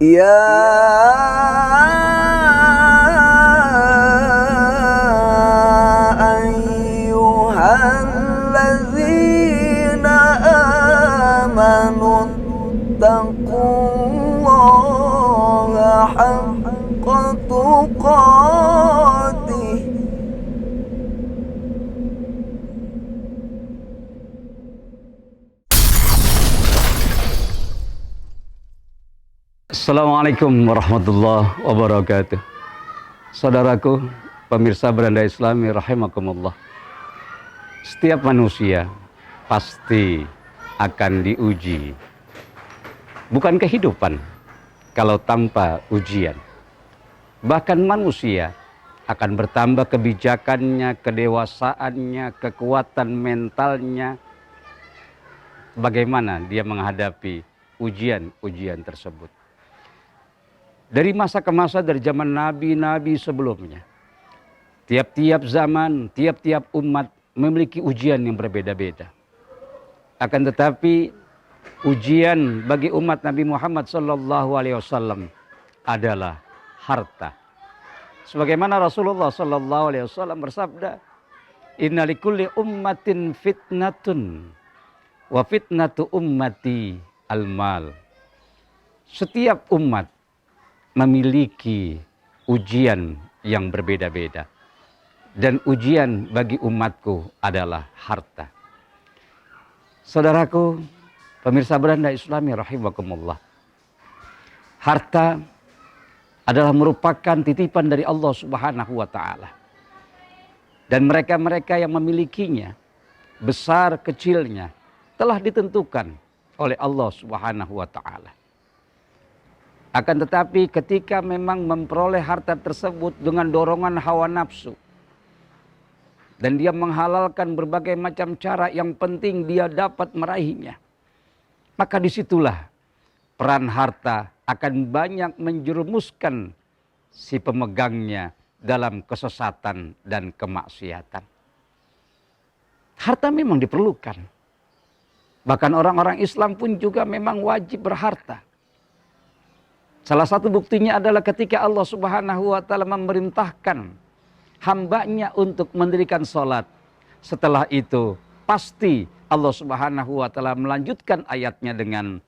يا أيها الذين آمنوا اتقوا الله حق تقاته. Assalamualaikum warahmatullahi wabarakatuh. Saudaraku, pemirsa Beranda Islami rahimakumullah. Setiap manusia pasti akan diuji. Bukan kehidupan kalau tanpa ujian. Bahkan manusia akan bertambah kebijakannya, kedewasaannya, kekuatan mentalnya. Bagaimana dia menghadapi ujian-ujian tersebut. Dari masa ke masa, dari zaman nabi-nabi sebelumnya. Tiap-tiap zaman, tiap-tiap umat memiliki ujian yang berbeda-beda. Akan tetapi ujian bagi umat Nabi Muhammad SAW adalah harta. Sebagaimana Rasulullah SAW bersabda, "Inna likulli ummatin fitnatun, wa fitnatu ummati al-mal." Setiap umat memiliki ujian yang berbeda-beda. Dan ujian bagi umatku adalah harta. Saudaraku, pemirsa Beranda Islami rahimakumullah. Harta adalah merupakan titipan dari Allah Subhanahu wa taala. Dan mereka-mereka yang memilikinya, besar kecilnya, telah ditentukan oleh Allah Subhanahu wa taala. Akan tetapi ketika memang memperoleh harta tersebut dengan dorongan hawa nafsu, dan dia menghalalkan berbagai macam cara yang penting dia dapat meraihnya, maka disitulah peran harta akan banyak menjerumuskan si pemegangnya dalam kesesatan dan kemaksiatan. Harta memang diperlukan. Bahkan orang-orang Islam pun juga memang wajib berharta. Salah satu buktinya adalah ketika Allah Subhanahu wa taala memerintahkan hambanya untuk mendirikan sholat. Setelah itu pasti Allah Subhanahu wa taala melanjutkan ayatnya dengan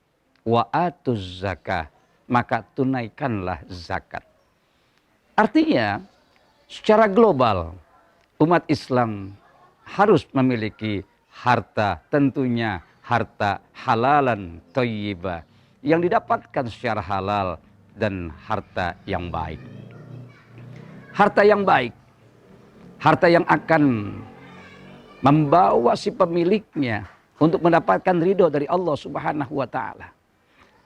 wa atuz zakah, maka tunaikanlah zakat. Artinya secara global umat Islam harus memiliki harta, tentunya harta halalan thayyibah yang didapatkan secara halal dan harta yang baik. Harta yang baik, harta yang akan membawa si pemiliknya untuk mendapatkan ridho dari Allah Subhanahu wa taala.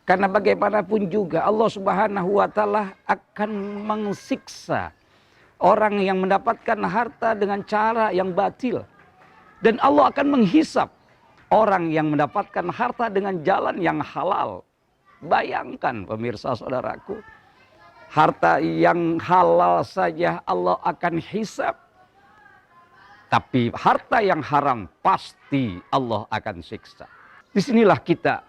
Karena bagaimanapun juga Allah Subhanahu wa taala akan mengsiksa orang yang mendapatkan harta dengan cara yang batil. Dan Allah akan menghisap orang yang mendapatkan harta dengan jalan yang halal. Bayangkan pemirsa saudaraku, harta yang halal saja Allah akan hisap. Tapi harta yang haram pasti Allah akan siksa. Disinilah kita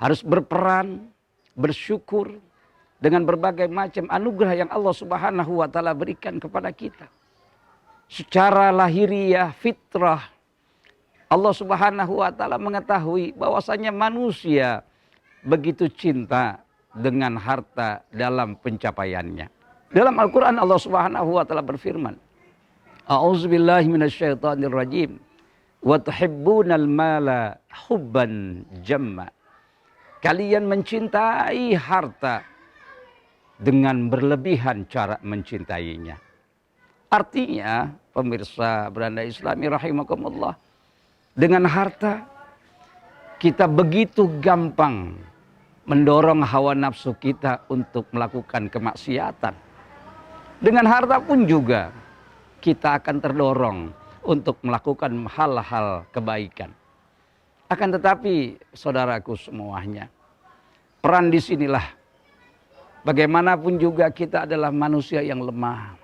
harus berperan, bersyukur dengan berbagai macam anugerah yang Allah Subhanahu wa taala berikan kepada kita. Secara lahiriah, fitrah, Allah Subhanahu wa taala mengetahui bahwasanya manusia begitu cinta dengan harta dalam pencapaiannya. Dalam Al-Quran Allah Subhanahu wa taala berfirman, A'udzubillahi minasyaitonirrajim. Wa tuhibbunal mala hubban jamma. Kalian mencintai harta dengan berlebihan cara mencintainya. Artinya, pemirsa Beranda Islami rahimakumullah, dengan harta kita begitu gampang mendorong hawa nafsu kita untuk melakukan kemaksiatan. Dengan harta pun juga kita akan terdorong untuk melakukan hal-hal kebaikan. Akan tetapi saudaraku semuanya, peran disinilah bagaimanapun juga kita adalah manusia yang lemah.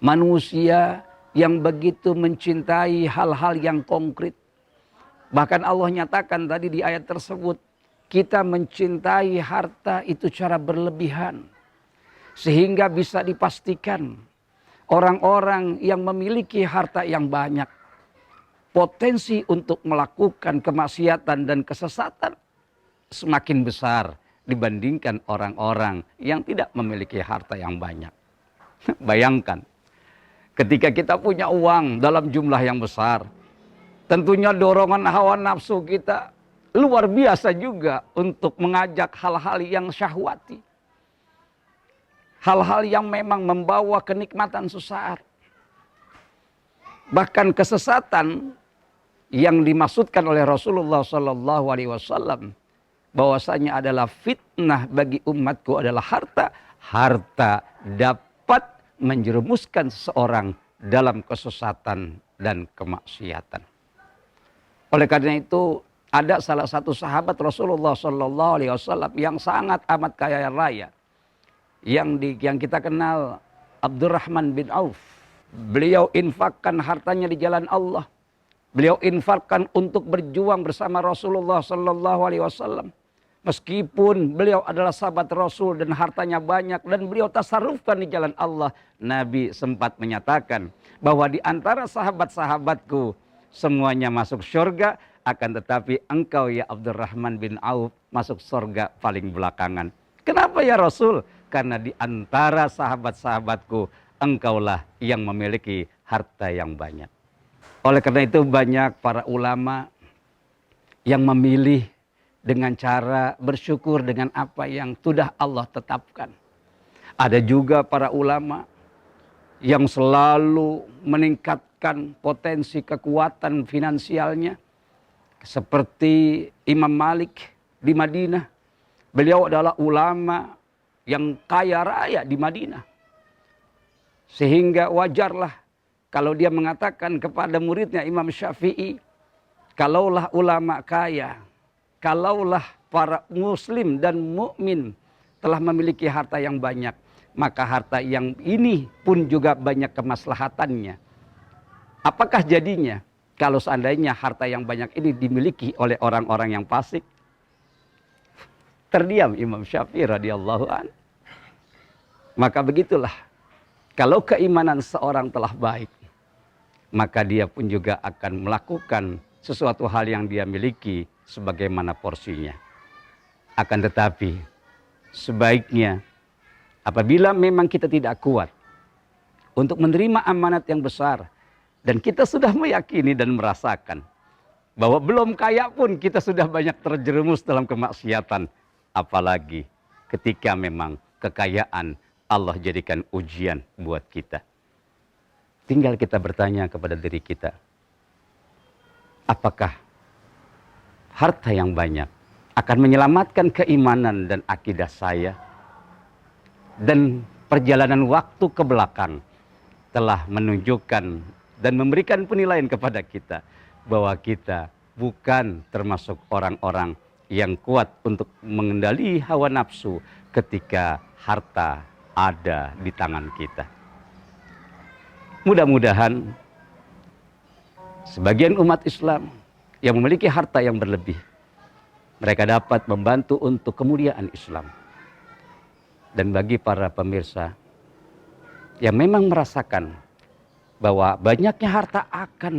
Manusia yang begitu mencintai hal-hal yang konkret. Bahkan Allah nyatakan tadi di ayat tersebut, kita mencintai harta itu cara berlebihan. Sehingga bisa dipastikan orang-orang yang memiliki harta yang banyak, potensi untuk melakukan kemaksiatan dan kesesatan semakin besar dibandingkan orang-orang yang tidak memiliki harta yang banyak. Bayangkan, ketika kita punya uang dalam jumlah yang besar, tentunya dorongan hawa nafsu kita luar biasa juga untuk mengajak hal-hal yang syahwati. Hal-hal yang memang membawa kenikmatan sesaat. Bahkan kesesatan yang dimaksudkan oleh Rasulullah SAW bahwasanya adalah fitnah bagi umatku adalah harta. Harta dapat menjerumuskan seseorang dalam kesesatan dan kemaksiatan. Oleh karena itu ada salah satu sahabat Rasulullah SAW yang sangat amat kaya raya, yang kita kenal Abdurrahman bin Auf. Beliau infakkan hartanya di jalan Allah. Beliau infakkan untuk berjuang bersama Rasulullah SAW. Meskipun beliau adalah sahabat Rasul dan hartanya banyak dan beliau tasarrufkan di jalan Allah, Nabi sempat menyatakan bahwa di antara sahabat-sahabatku semuanya masuk surga, akan tetapi engkau ya Abdurrahman bin Auf masuk surga paling belakangan. Kenapa ya Rasul? Karena di antara sahabat-sahabatku engkaulah yang memiliki harta yang banyak. Oleh karena itu banyak para ulama yang memilih dengan cara bersyukur dengan apa yang sudah Allah tetapkan. Ada juga para ulama yang selalu meningkatkan potensi kekuatan finansialnya. Seperti Imam Malik di Madinah. Beliau adalah ulama yang kaya raya di Madinah. Sehingga wajarlah kalau dia mengatakan kepada muridnya Imam Syafi'i, kalaulah ulama kaya, kalaulah para muslim dan mukmin telah memiliki harta yang banyak, maka harta yang ini pun juga banyak kemaslahatannya. Apakah jadinya kalau seandainya harta yang banyak ini dimiliki oleh orang-orang yang fasik? Terdiam Imam Syafi'i radhiyallahu anhu. Maka begitulah, kalau keimanan seorang telah baik, maka dia pun juga akan melakukan sesuatu hal yang dia miliki sebagaimana porsinya. Akan tetapi, sebaiknya apabila memang kita tidak kuat untuk menerima amanat yang besar, dan kita sudah meyakini dan merasakan bahwa belum kaya pun kita sudah banyak terjerumus dalam kemaksiatan, apalagi ketika memang kekayaan Allah jadikan ujian buat kita. Tinggal kita bertanya kepada diri kita, apakah harta yang banyak akan menyelamatkan keimanan dan akidah saya? Dan perjalanan waktu ke belakang telah menunjukkan dan memberikan penilaian kepada kita bahwa kita bukan termasuk orang-orang yang kuat untuk mengendali hawa nafsu ketika harta ada di tangan kita. Mudah-mudahan sebagian umat Islam yang memiliki harta yang berlebih, mereka dapat membantu untuk kemuliaan Islam. Dan bagi para pemirsa yang memang merasakan bahwa banyaknya harta akan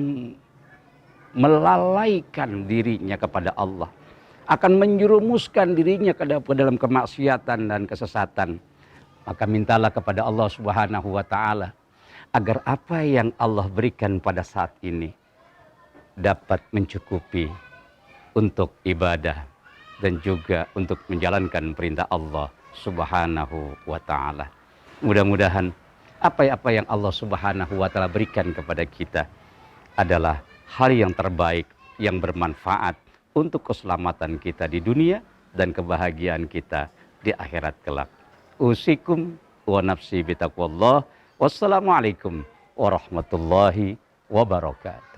melalaikan dirinya kepada Allah, akan menjerumuskan dirinya ke dalam kemaksiatan dan kesesatan, maka mintalah kepada Allah Subhanahu wa taala agar apa yang Allah berikan pada saat ini dapat mencukupi untuk ibadah dan juga untuk menjalankan perintah Allah Subhanahu wa taala. Mudah-mudahan apa yang Allah Subhanahu wa taala berikan kepada kita adalah hal yang terbaik yang bermanfaat untuk keselamatan kita di dunia dan kebahagiaan kita di akhirat kelak. Usikum wa nafsi bitaqwallah. Wassalamualaikum warahmatullahi wabarakatuh.